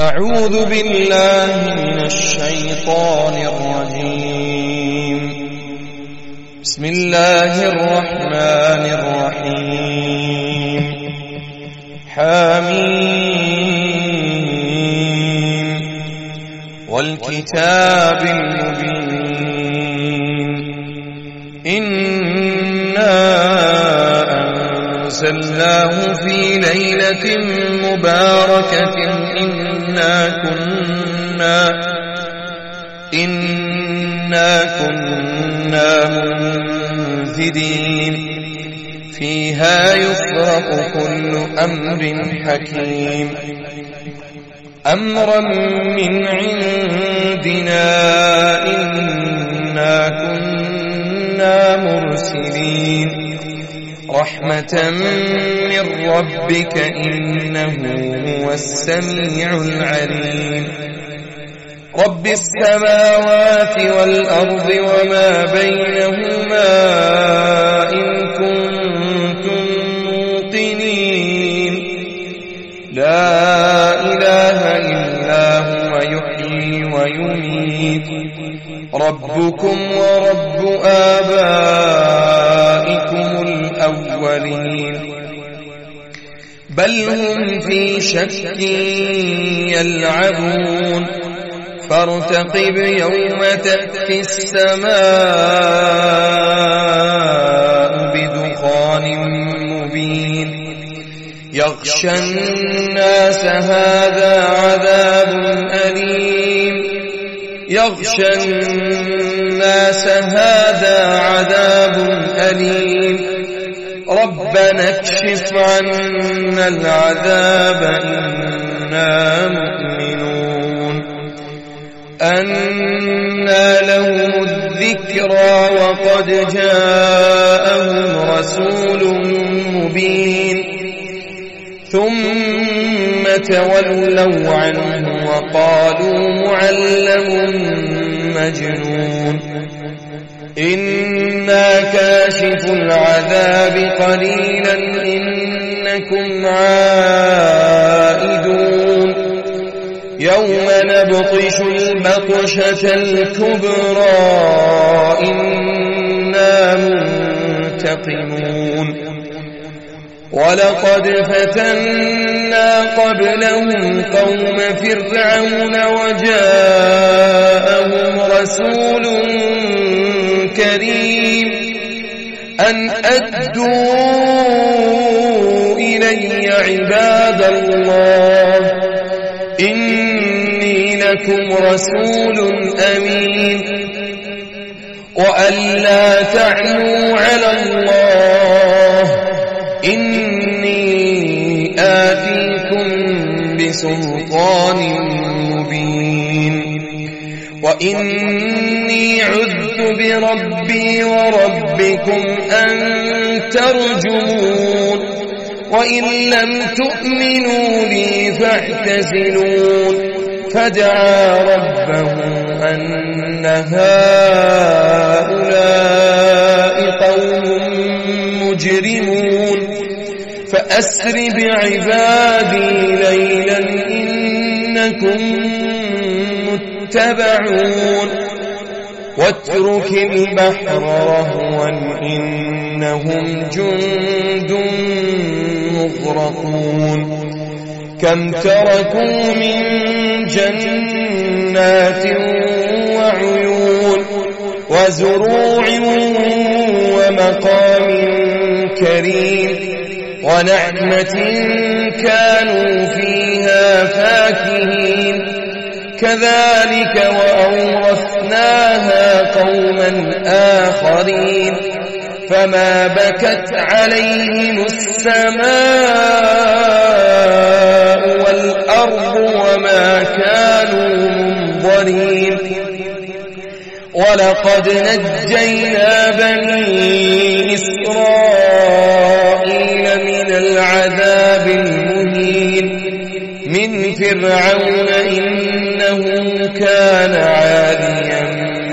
أعوذ بالله من الشيطان الرجيم. بسم الله الرحمن الرحيم. حميم والكتاب المبين. إنا أنزلناه في ليلة مباركة إنا كنا منذرين فيها يفرق كل أمر حكيم أمرا من عندنا إنا كنا مرسلين رحمة من ربك إنه هو السميع العليم. رب السماوات والأرض وما بينهما إن كنتم موقنين لا إله إلا هو يحيي ويميت ربكم ورب آبائكم الأولين بل هم في شك يلعبون فارتقب يوم تأتي السماء بدخان مبين يغشى الناس هذا عذاب أليم يغشى الناس هذا عذاب أليم ربنا اكشف عنا العذاب إنا مؤمنون. أنى لهم الذكرى وقد جاءهم رسول مبين ثم تولوا عنه وقالوا معلم مجنون. إنا كاشف العذاب قليلا إنكم عائدون يوم نبطش البطشة الكبرى إنا منتقمون. ولقد فتنا قبلهم قوم فرعون وجاءهم رسول كريم أن أدوا إلي عباد الله إني لكم رسول أمين وأن لا تعلوا على الله إني آتيكم بسلطان مبين وإني عذت بربي وربكم أن ترجمون وإن لم تؤمنوا لي فاعتزلون. فدعا ربه أن هؤلاء قوم مجرمون فأسر بعبادي ليلا إنكم متبعون واترك البحر رهوا إنهم جند مغرقون. كم تركوا من جنات وعيون وزروع ومقام كريم ونعمة كانوا فيها فاكهين كذلك وأورثناها قوما آخرين فما بكت عليهم السماء والأرض وما كانوا منظرين. ولقد نجينا بني إسرائيل من العذاب المهين من فرعون إنه كان عاليا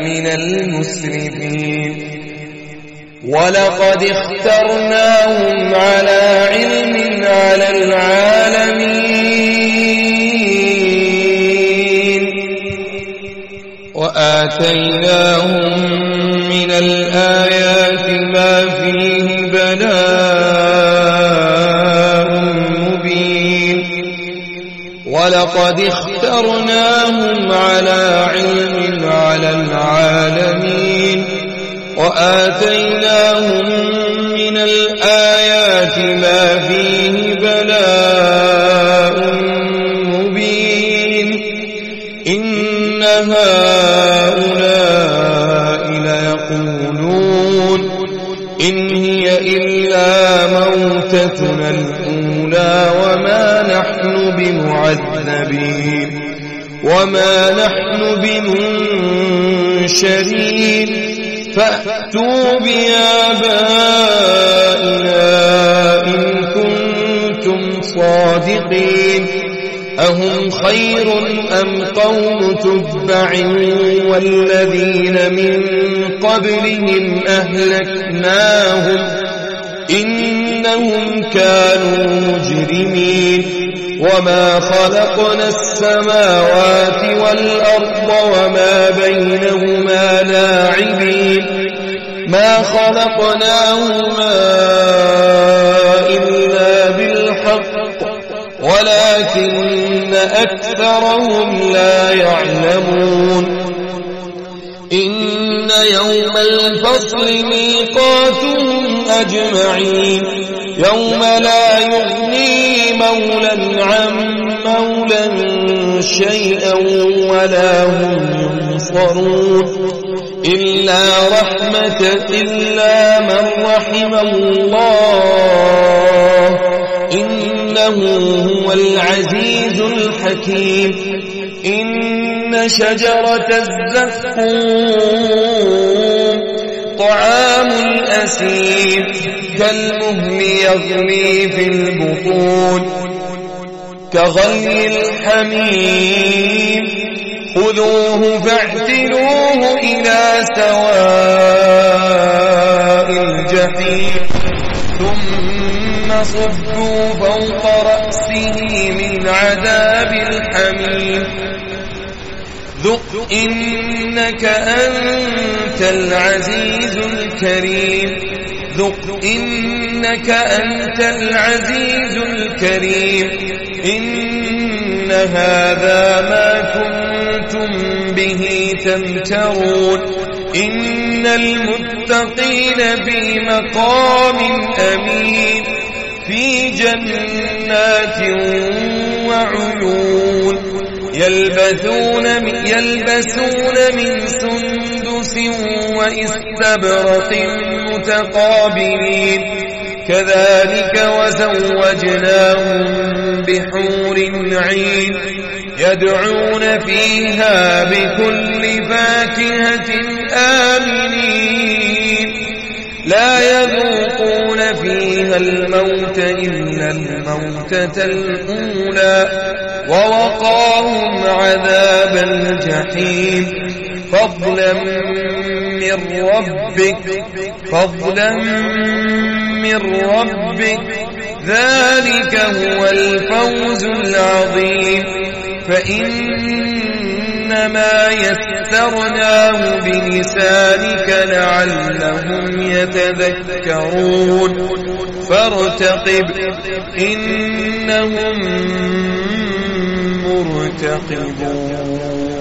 من المسرفين. ولقد اخترناهم على علم على العالمين وآتيناهم من الآيات ما فيه بلاء مبين ولقد اخترناهم على علم على العالمين وآتيناهم من الآيات ما فيه بلاء مبين إن هؤلاء ليقولون إن هي إلا موتتنا الأولى وما نحن بمعذبين وما نحن بمنشرين فأتوا بآبائنا إن كنتم صادقين أهم خير أم قوم تبع والذين من قبلهم أهلكناهم إنهم كانوا مجرمين وما خلقنا السماوات والأرض وما بينهما لاعبين ما خلقناهما إلا بالحق ولكن أكثرهم لا يعلمون إن يوم الفصل ميقاتهم أجمعين يوم لا يغني مولا عن مولا شيئا ولا هم ينصرون إلا من رحم الله إنه هو العزيز الحكيم إن شجرة الزقوم طعام الأثيم كالمهل يغلي في البطون كغلي الحميم خذوه فاعتلوه إلى سواء الجحيم ثم صبوا فوق رأسه من عذاب الحميم ذق إنك أنت العزيز الكريم ذق إنك أنت العزيز الكريم إن هذا ما كنتم به تمترون إن المتقين في مقام أمين في جنات وعيون يلبسون من سندس وإستبرق متقابلين كذلك وزوجناهم بحور عين يدعون فيها بكل فاكهة آمنين لا يذوقون فيها الموت إلا الموتة الأولى ووقاهم عذاب الجحيم فضلا من ربك ذلك هو الفوز العظيم فإنما يسرناه بلسانك لعلهم يتذكرون فارتقب إنهم مرتقبون